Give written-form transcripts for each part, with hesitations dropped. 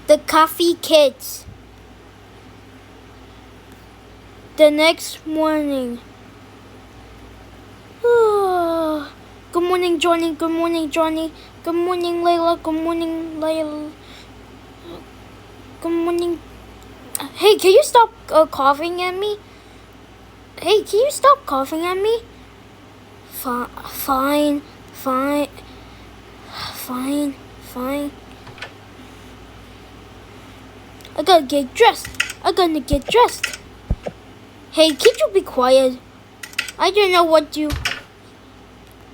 The Coffee Kids. The next morning. Good morning, Johnny. Good morning, Johnny. Good morning, Layla. Good morning, Layla. Good morning. Hey, can you stop coughing at me? Hey, can you stop coughing at me? Fine. I gotta get dressed. Hey, can you be quiet? I didn't know what to.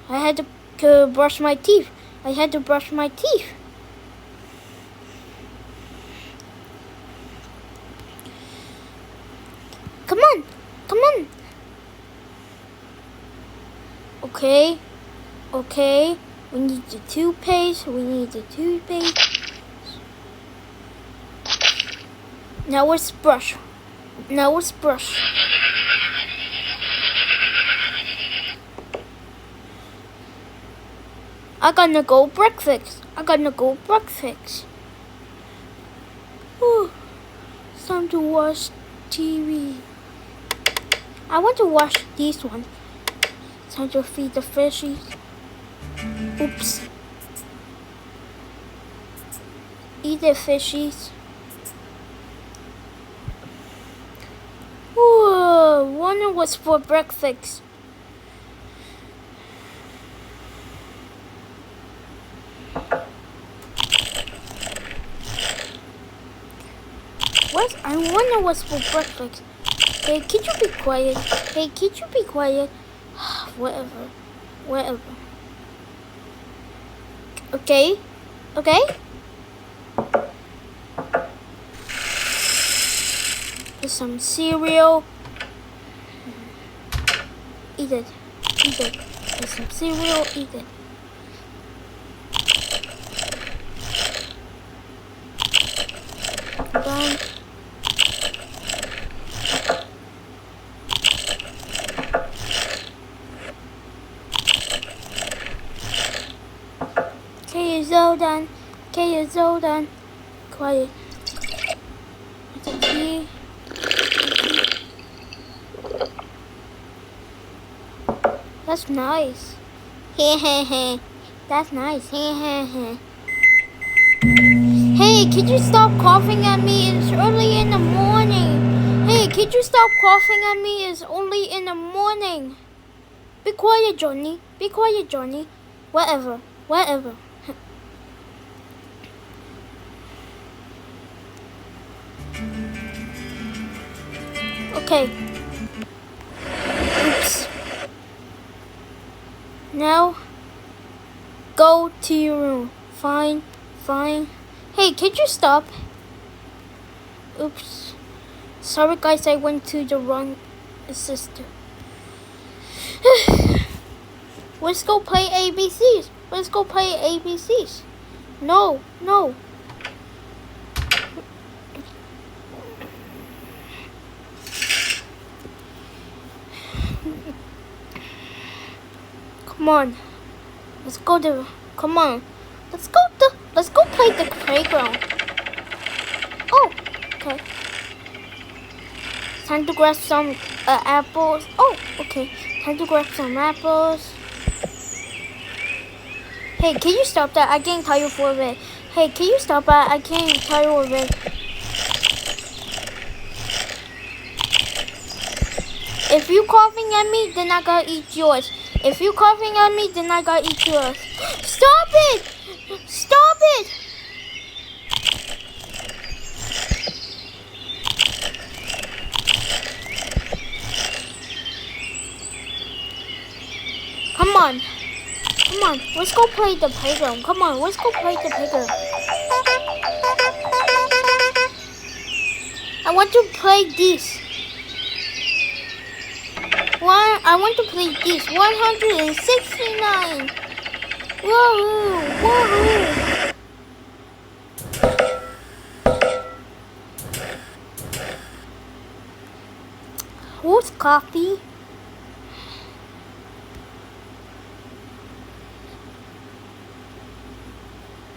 I had to brush my teeth. Come on. Okay. We need the toothpaste. Now let's brush. I gotta go breakfast. Ooh, it's time to watch TV. I want to watch this one. Time to feed the fishies. Oops. Eat the fishies. Ooh, wonder what's for breakfast. I wonder what's for breakfast. Hey, could you be quiet? Whatever. Okay. There's some cereal. Eat it. There's some cereal. Eat it. Done. Okay, it's all done. Quiet. Tea. That's nice. That's nice. Hey, could you stop coughing at me? It's early in the morning. It's only in the morning. Be quiet, Johnny. Whatever. Okay. Oops. Now, go to your room. Fine. Hey, could you stop? Oops. Sorry, guys, I went to the wrong sister. Let's go play ABCs. No. Come on. Let's go play the playground. Oh, okay. Time to grab some apples. Oh, okay. Time to grab some apples. Hey, can you stop that? I can't tell you for a bit. Hey, can you stop that? I can't tell you a bit. If you coughing at me, then I gotta eat yours. Stop it! Come on. Let's go play the playground. I want to play this. I want to play this. 169. Woohoo! Who's coffee?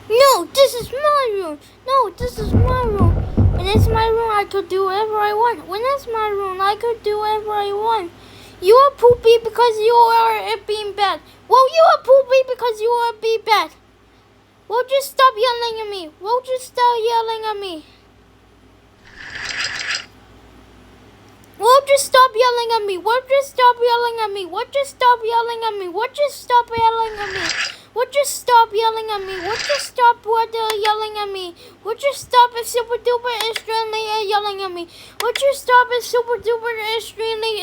No, this is Mario. room. No, this is my room. When it's my room, I could do whatever I want. When it's my room, I could do whatever I want. You are poopy because you are a beanbag. Well, you are poopy because you are a beanbag. Well, just stop yelling at me. Well, just stop yelling at me. Well, just stop yelling at me. Well, just stop yelling at me. Well, just stop yelling at me. Well, just stop yelling at me. Well, just stop yelling at me. Well, just stop yelling at me. Well, just stop if super duper extremely yelling at me. Well, just stop if super duper extremely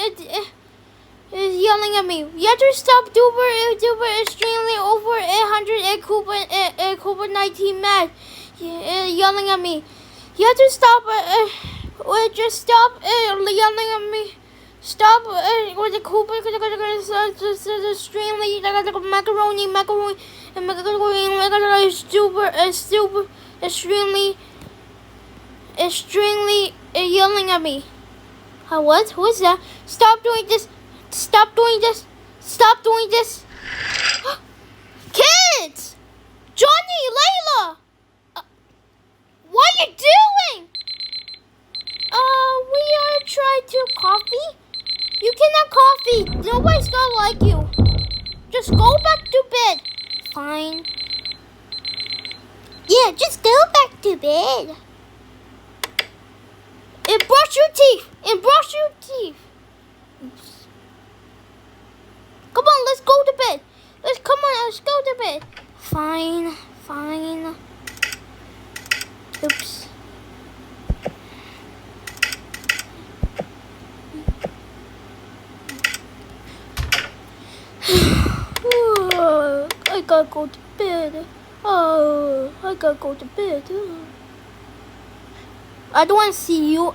is yelling at me. You have to stop duper extremely over 100 COVID-19 mad yelling at me. You have to stop. Just stop yelling at me. Stop with the Cooper extremely macaroni super extremely yelling at me. What? Who is that? Stop doing this. Stop doing this. Stop doing this. Kids! Johnny, Layla! What are you doing? We are trying to coffee. You can have coffee. Nobody's gonna like you. Just go back to bed. Fine. Yeah, just go back to bed. And brush your teeth. Oops. Come on, let's go to bed. Let's go to bed. Fine. Oops. I gotta go to bed. I gotta go to bed. I don't want to see you.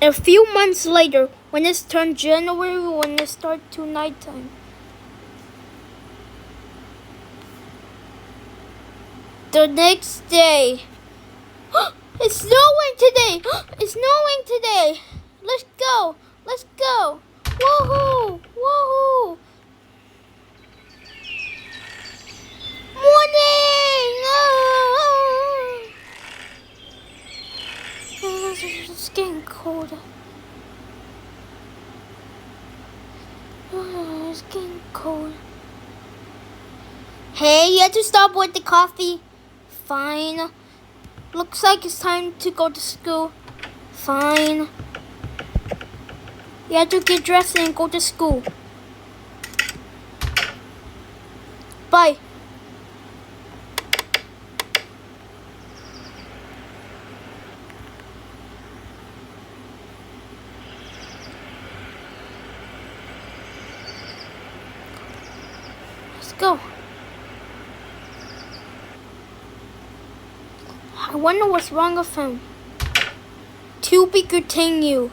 A few months later, when it's turned January, when it starts to nighttime. The next day. It's snowing today. It's snowing today. Let's go. Woohoo. Morning. It's getting colder. It's getting cold. Hey, you have to stop with the coffee. Fine. Looks like it's time to go to school. Fine. You have to get dressed and go to school. Bye. Go. I wonder what's wrong with him. To be continued.